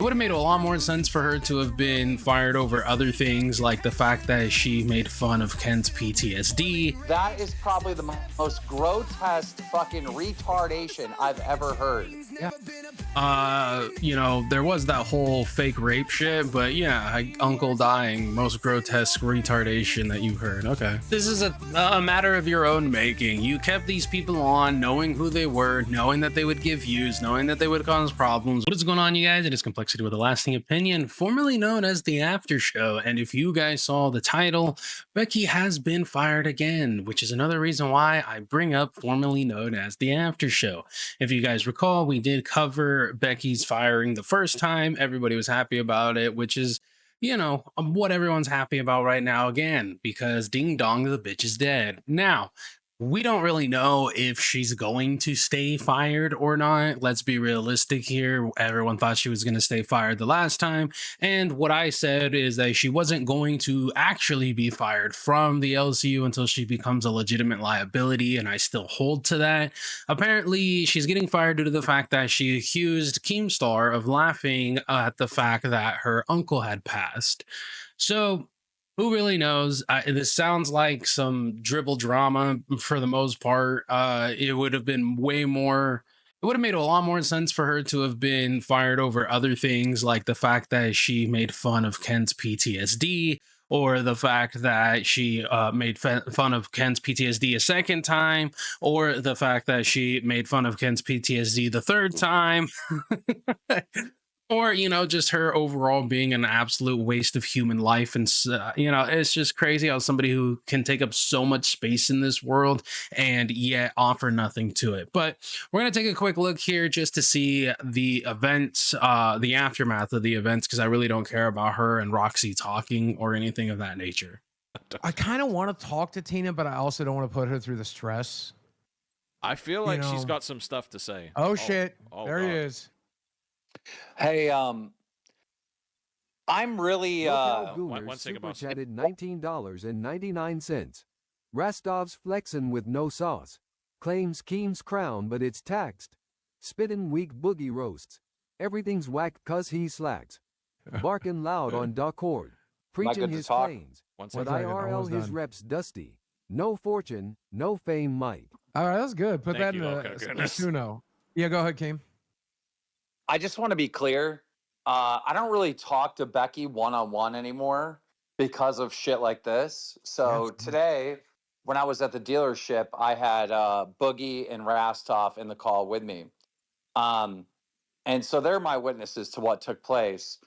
would have made a lot more sense for her to have been fired over other things, like the fact that she made fun of Ken's PTSD. That is probably the most grotesque fucking retardation I've ever heard. Yeah. You know, there was that whole fake rape shit, but yeah, uncle dying, most grotesque retardation that you've heard. Okay. This is a matter of your own making. You kept these people on knowing who they were, knowing that they would give views, knowing that they would cause problems. What is going on, you guys? It is Kmplxity with a lasting opinion, formerly known as the After Show. And if you guys saw the title, Becky has been fired again, which is another reason why I bring up formerly known as the After Show. If you guys recall, we did cover Becky's firing the first time. Everybody was happy about it, which is, you know, what everyone's happy about right now again, because ding dong, the bitch is dead. Now, we don't really know if she's going to stay fired or not. Let's be realistic here. Everyone thought she was going to stay fired the last time. And what I said is that she wasn't going to actually be fired from the LCU until she becomes a legitimate liability. And I still hold to that. Apparently, she's getting fired due to the fact that she accused Keemstar of laughing at the fact that her uncle had passed. So who really knows? This sounds like some dribble drama for the most part. It would have been way more. It would have made a lot more sense for her to have been fired over other things, like the fact that she made fun of Ken's PTSD, or the fact that she made fun of Ken's PTSD a second time, or the fact that she made fun of Ken's PTSD the third time. Or, you know, just her overall being an absolute waste of human life. And, you know, it's just crazy how somebody who can take up so much space in this world and yet offer nothing to it. But we're going to take a quick look here just to see the events, the aftermath of the events, because I really don't care about her and Roxy talking or anything of that nature. I kind of want to talk to Tina, but I also don't want to put her through the stress. I feel like she's got some stuff to say. Oh shit. Oh, there he is. Hey, I'm really Gooners super chatted $19.99. Rastov's flexin' with no sauce. Claims Keem's crown, but it's taxed. Spittin' weak boogie roasts. Everything's whack cause he slacks. Barkin' loud on Duckord. Preaching his planes. But IRL his reps dusty. No fortune, no fame might. All right, that's good. Put that in the Suno. Yeah, go ahead, Keem. I just want to be clear. I don't really talk to Becky one-on-one anymore because of shit like this. So today, when I was at the dealership, I had Boogie and Rastov in the call with me. And so they're my witnesses to what took place.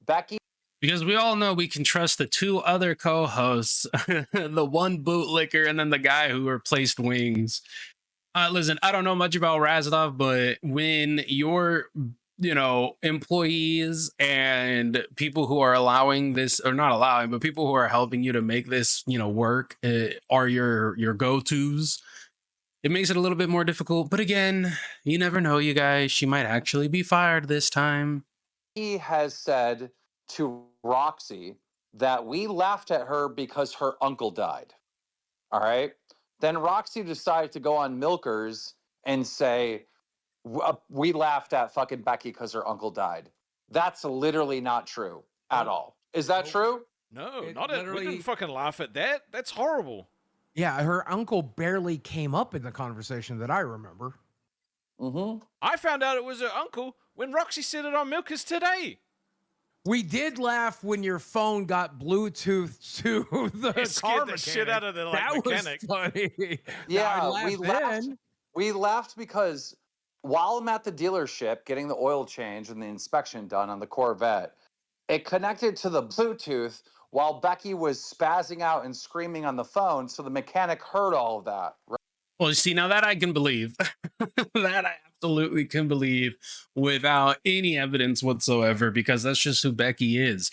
Becky. Because we all know we can trust the two other co-hosts, the one bootlicker and then the guy who replaced Wings. Listen, I don't know much about Rastov, but when you're, you know, employees and people who are allowing this, or not allowing, but people who are helping you to make this, you know, work are your go-tos, it makes it a little bit more difficult. But again, you never know, you guys. She might actually be fired this time. He has said to Roxy that we laughed at her because her uncle died. All right. Then Roxy decided to go on Milkers and say, we laughed at fucking Becky because her uncle died. That's literally not true at all. Is that true? No, we didn't fucking laugh at that. That's horrible. Yeah, her uncle barely came up in the conversation that I remember. I found out it was her uncle when Roxy said it on Milkers today. We did laugh when your phone got Bluetooth to the car scared the mechanic. shit out of the mechanic. Was funny. Yeah, we laughed because while I'm at the dealership getting the oil change and the inspection done on the Corvette, it connected to the Bluetooth while Becky was spazzing out and screaming on the phone, so the mechanic heard all of that. Right? Well, you see, now that I can believe. That I absolutely can believe without any evidence whatsoever, because that's just who Becky is.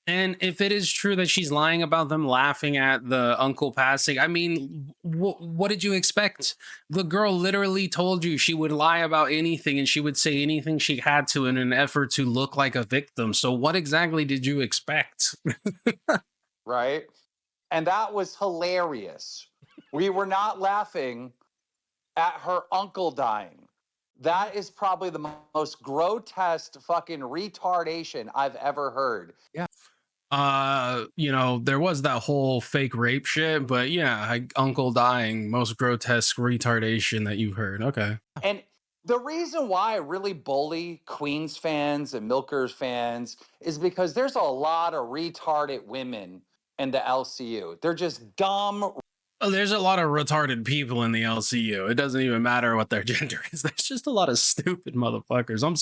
And if it is true that she's lying about them laughing at the uncle passing, I mean, what did you expect? The girl literally told you she would lie about anything and she would say anything she had to in an effort to look like a victim. So what exactly did you expect? Right? And that was hilarious. We were not laughing at her uncle dying. That is probably the most grotesque fucking retardation I've ever heard. There was that whole fake rape shit, but yeah, uncle dying, most grotesque retardation that you've heard. Okay. And the reason why I really bully Queens fans and Milkers fans is because there's a lot of retarded women in the LCU. They're just dumb. Oh, there's a lot of retarded people in the LCU. It doesn't even matter what their gender is. There's just a lot of stupid motherfuckers. I'm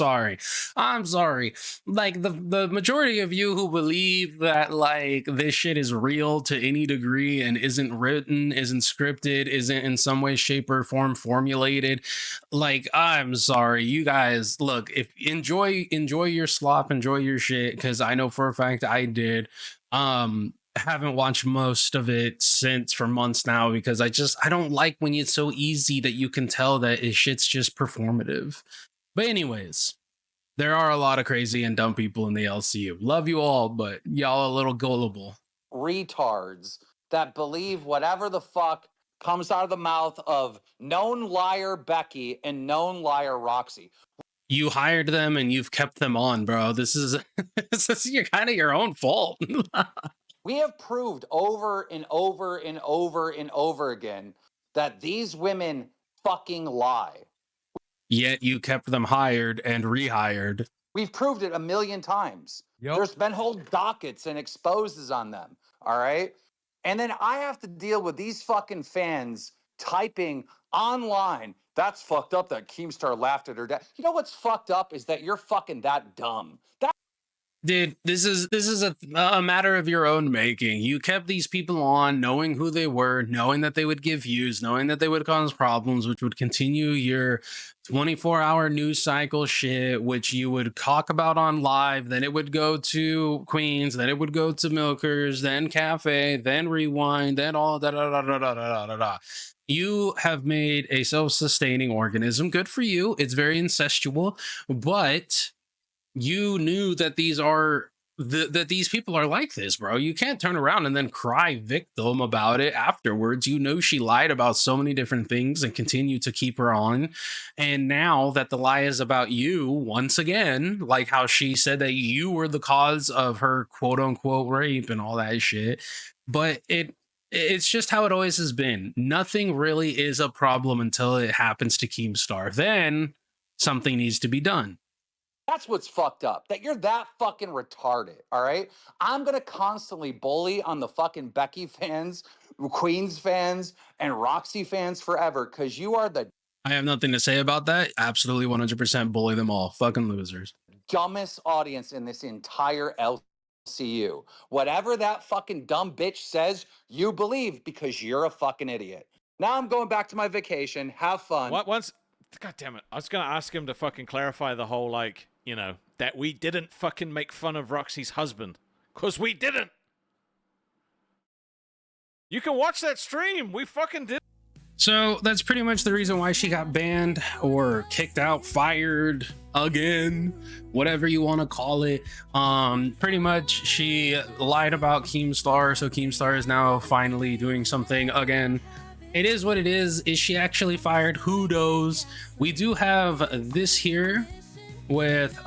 sorry. Like the majority of you who believe that like this shit is real to any degree and isn't written, isn't scripted, isn't in some way, shape, or form formulated. Like, I'm sorry. You guys, look, if enjoy your slop, enjoy your shit, because I know for a fact I did. Haven't watched most of it since for months now because I don't like when it's so easy that you can tell that shit's just performative. But anyways, there are a lot of crazy and dumb people in the LCU. Love you all, but y'all a little gullible. Retards that believe whatever the fuck comes out of the mouth of known liar Becky and known liar Roxy. You hired them and you've kept them on, bro. This is kind of your own fault. We have proved over and over and over and over again that these women fucking lie. Yet you kept them hired and rehired. We've proved it a million times. Yep. There's been whole dockets and exposes on them. All right. And then I have to deal with these fucking fans typing online. That's fucked up that Keemstar laughed at her dad. You know what's fucked up is that you're fucking that dumb. Dude, this is a matter of your own making. You kept these people on knowing who they were, knowing that they would give views, knowing that they would cause problems, which would continue your 24-hour news cycle shit, which you would talk about on live. Then it would go to Queens, then it would go to Milkers, then Cafe, then Rewind, then all da da da da da da da da. You have made a self-sustaining organism. Good for you. It's very incestual, but you knew that these people are like this, bro. You can't turn around and then cry victim about it afterwards. You know she lied about so many different things and continue to keep her on. And now that the lie is about you, once again, like how she said that you were the cause of her quote unquote rape and all that shit. But it's just how it always has been. Nothing really is a problem until it happens to Keemstar. Then something needs to be done. That's what's fucked up, that you're that fucking retarded, all right? I'm going to constantly bully on the fucking Becky fans, Queens fans, and Roxy fans forever because you are the I have nothing to say about that. Absolutely 100% bully them all. Fucking losers. dumbest audience in this entire LCU. Whatever that fucking dumb bitch says, you believe because you're a fucking idiot. Now I'm going back to my vacation. Have fun. God damn it. I was going to ask him to fucking clarify the whole, like, you know, that we didn't fucking make fun of Roxy's husband. Because we didn't. You can watch that stream. We fucking did. So that's pretty much the reason why she got banned or kicked out, fired again, whatever you want to call it. Pretty much she lied about Keemstar. So Keemstar is now finally doing something again. It is what it is. Is she actually fired? Who knows? We do have this here with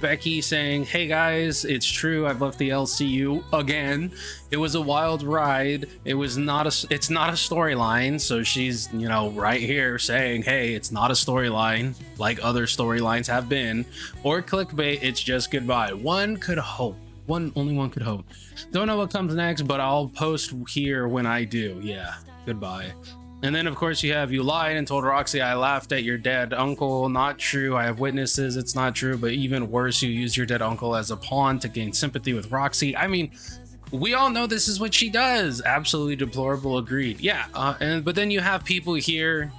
Becky saying, hey guys, it's true, I've left the LCU again. It was a wild ride. It's not a storyline. So she's, you know, right here saying, hey, it's not a storyline like other storylines have been, or clickbait. It's just goodbye. One could hope. Only one could hope. Don't know what comes next, but I'll post here when I do. Yeah, goodbye. And then, of course, you lied and told Roxy I laughed at your dead uncle. Not true. I have witnesses. It's not true. But even worse, you used your dead uncle as a pawn to gain sympathy with Roxy. I mean, we all know this is what she does. Absolutely deplorable. Agreed. Yeah. But then you have people here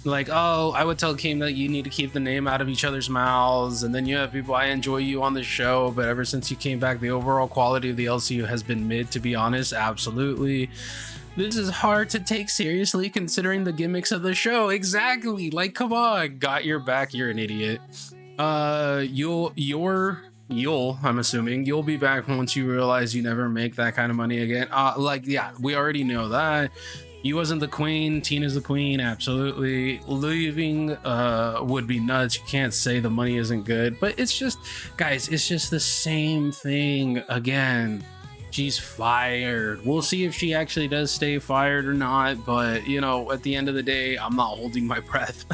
like, oh, I would tell Keem that you need to keep the name out of each other's mouths. And then you have people, I enjoy you on the show, but ever since you came back, the overall quality of the LCU has been mid, to be honest. Absolutely. This is hard to take seriously considering the gimmicks of the show. Exactly. Like, come on. Got your back. You're an idiot. I'm assuming you'll be back once you realize you never make that kind of money again. Yeah, we already know that. You wasn't the queen, Tina's the queen, absolutely. Leaving would be nuts. You can't say the money isn't good, but it's just, guys, it's just the same thing again. She's fired. We'll see if she actually does stay fired or not, but you know, at the end of the day, I'm not holding my breath.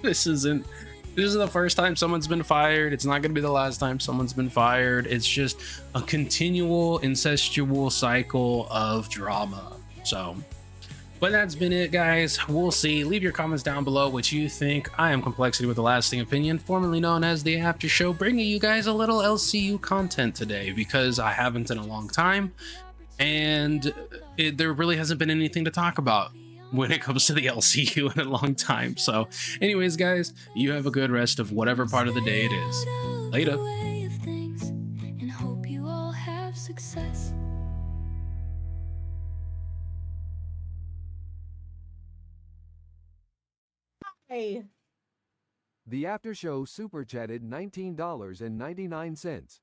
This is the first time someone's been fired. It's not going to be the last time someone's been fired. It's just a continual incestual cycle of drama. So, but that's been it, guys. We'll see. Leave your comments down below what you think. I am Kmplxity with the Lasting Opinion, formerly known as the After Show, bringing you guys a little LCU content today because I haven't in a long time, and there really hasn't been anything to talk about when it comes to the LCU in a long time. So anyways, guys, you have a good rest of whatever part of the day it is. Later. Hey. The After Show super chatted $19.99.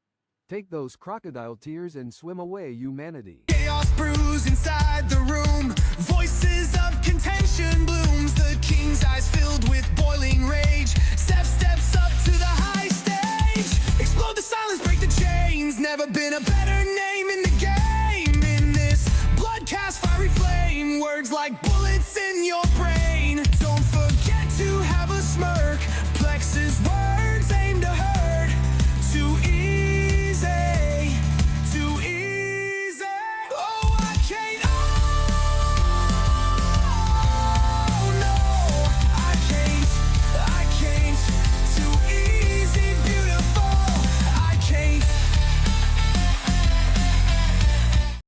Take those crocodile tears and swim away, humanity. Chaos brews inside the room. Voices of contention blooms. The king's eyes filled with boiling rage. Zeph steps up to the high stage. Explode the silence, break the chains. Never been a better name in the game. In this blood cast fiery flame, words like bullets in your brain.